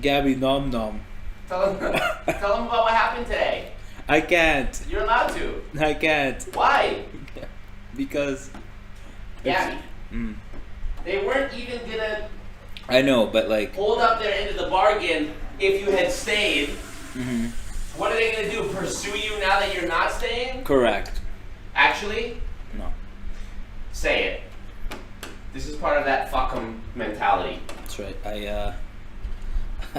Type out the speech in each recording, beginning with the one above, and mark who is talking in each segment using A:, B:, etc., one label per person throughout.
A: Gabby, nom nom.
B: Tell them about what happened today.
A: I can't.
B: You're allowed to.
A: I can't.
B: Why?
A: Because.
B: Gabby. They weren't even gonna.
A: I know, but like.
B: Hold up their end of the bargain if you had stayed.
A: Mm-hmm.
B: What are they gonna do? Pursue you now that you're not staying?
A: Correct.
B: Actually?
A: No.
B: Say it. This is part of that fuck 'em mentality.
A: That's right. I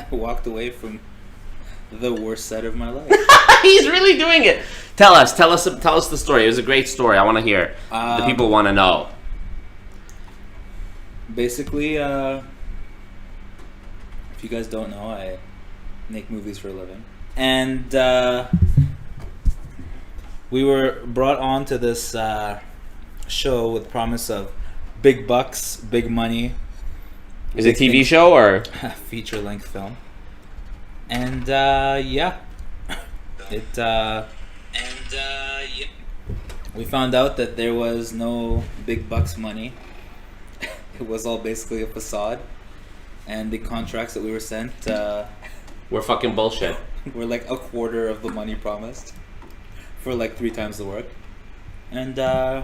A: walked away from the worst set of my life.
B: He's really doing it. Tell us the story. It was a great story. I want to hear. The people want to know.
A: Basically, if you guys don't know, I make movies for a living. And we were brought on to this show with promise of big bucks, big money.
B: Is it a TV show or?
A: Feature-length film. And yeah. We found out that there was no big bucks money. It was all basically a facade. And the contracts that we were sent
B: We're fucking bullshit.
A: were like a quarter of the money promised for like 3 times the work. And I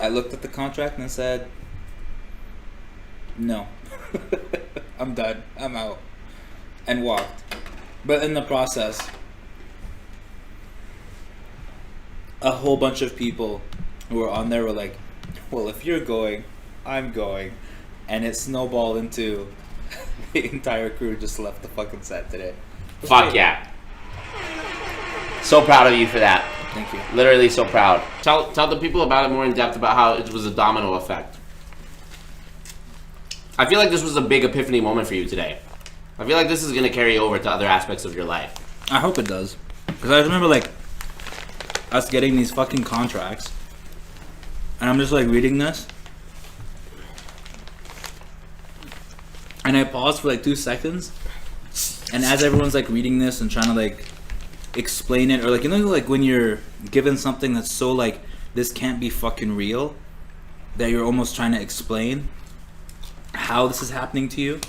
A: looked at the contract and I said, no. I'm done. I'm out. And walked. But in the process, a whole bunch of people who were on there were like, well, if you're going, I'm going. And it snowballed into the entire crew just left the fucking set today.
B: Fuck yeah. So proud of you for that.
A: Thank you.
B: Literally so proud. Tell the people about it more in depth about how it was a domino effect. I feel like this was a big epiphany moment for you today. I feel like this is going to carry over to other aspects of your life.
A: I hope it does. Because I remember, like, us getting these fucking contracts. And I'm just, like, reading this. And I paused for, like, 2 seconds. And as everyone's, like, reading this and trying to, like, explain it. Or, like, you know, like, when you're given something that's so, like, this can't be fucking real. That you're almost trying to explain how this is happening to you.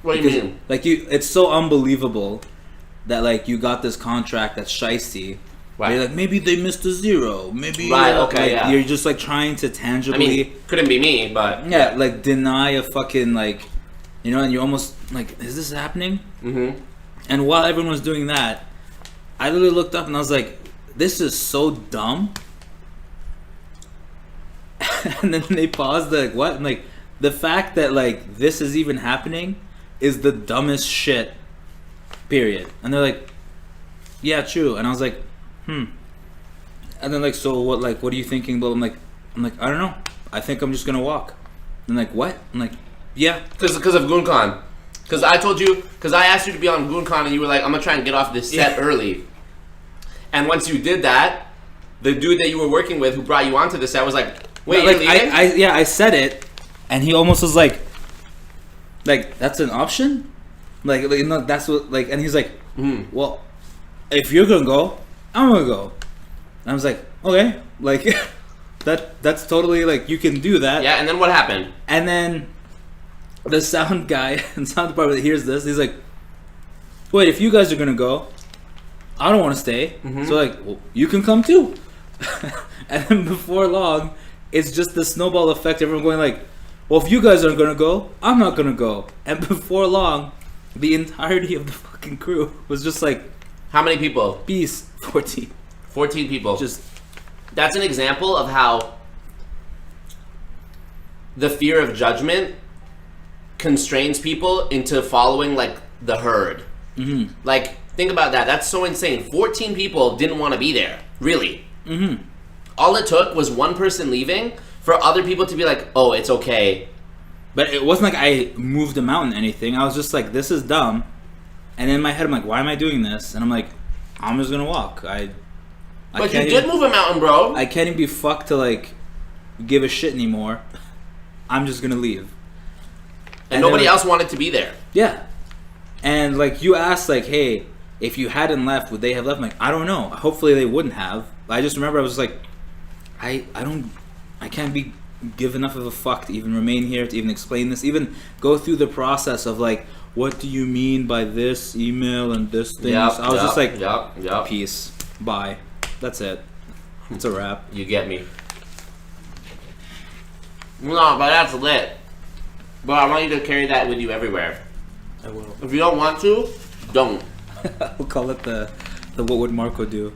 B: What do you mean?
A: Like, it's so unbelievable that, like, you got this contract that's shiesty.
B: Right.
A: You're like, maybe they missed a zero. Maybe
B: right, okay,
A: like,
B: yeah.
A: You're just, like, trying to tangibly...
B: I mean, couldn't be me, but...
A: Yeah, like, deny a fucking, like... You know, and you're almost like, is this happening?
B: Mm-hmm.
A: And while everyone was doing that, I literally looked up and I was like, this is so dumb. And then they paused, like, what? And, like, the fact that, like, this is even happening is the dumbest shit, period. And they're like, yeah, true. And I was like, And then, like, so what, like, what are you thinking? But I'm like, I don't know. I think I'm just gonna walk. And like, what? I'm like, yeah.
B: Because of GoonCon. Because I told you, because I asked you to be on GoonCon and you were like, I'm gonna try and get off this set early. And once you did that, the dude that you were working with who brought you onto the set was like, wait,
A: like,
B: you're leaving?
A: I said it, and he almost was like, that's an option? Like no, that's what, like, and he's like, well, if you're gonna go, I'm gonna go. And I was like, okay, like, that's totally, like, you can do that.
B: Yeah, and then what happened?
A: And then the sound guy and sound department that hears this, he's like, wait, if you guys are gonna go, I don't want to stay. So, like, well, you can come too. And then before long, it's just the snowball effect. Everyone going like, well, if you guys aren't gonna go, I'm not gonna go. And before long, the entirety of the fucking crew was just like,
B: how many people?
A: peace. 14.
B: 14 people.
A: Just,
B: that's an example of how the fear of judgment constrains people into following, like, the herd. Like, think about that. That's so insane. 14 people didn't want to be there. Really. All it took was one person leaving for other people to be like, oh, it's okay.
A: but it wasn't like I moved a mountain or anything. I was just like, this is dumb. And in my head, I'm like, why am I doing this? And I'm like, I'm just gonna walk.
B: But you did move a mountain, bro.
A: I can't even be fucked to, like, give a shit anymore. I'm just gonna leave.
B: And nobody else wanted to be there.
A: Yeah. And, like, you asked, like, hey, if you hadn't left, would they have left? I'm like, I don't know. Hopefully they wouldn't have. I just remember I was like, I can't give enough of a fuck to even remain here, to even explain this, even go through the process of, like, what do you mean by this email and this thing?
B: Yep,
A: I was just like,
B: yep.
A: peace, bye. That's it. It's a wrap.
B: You get me. No, but that's lit. But I want you to carry that with you everywhere.
A: I will.
B: If you don't want to, don't.
A: We'll call it the what would Marco do?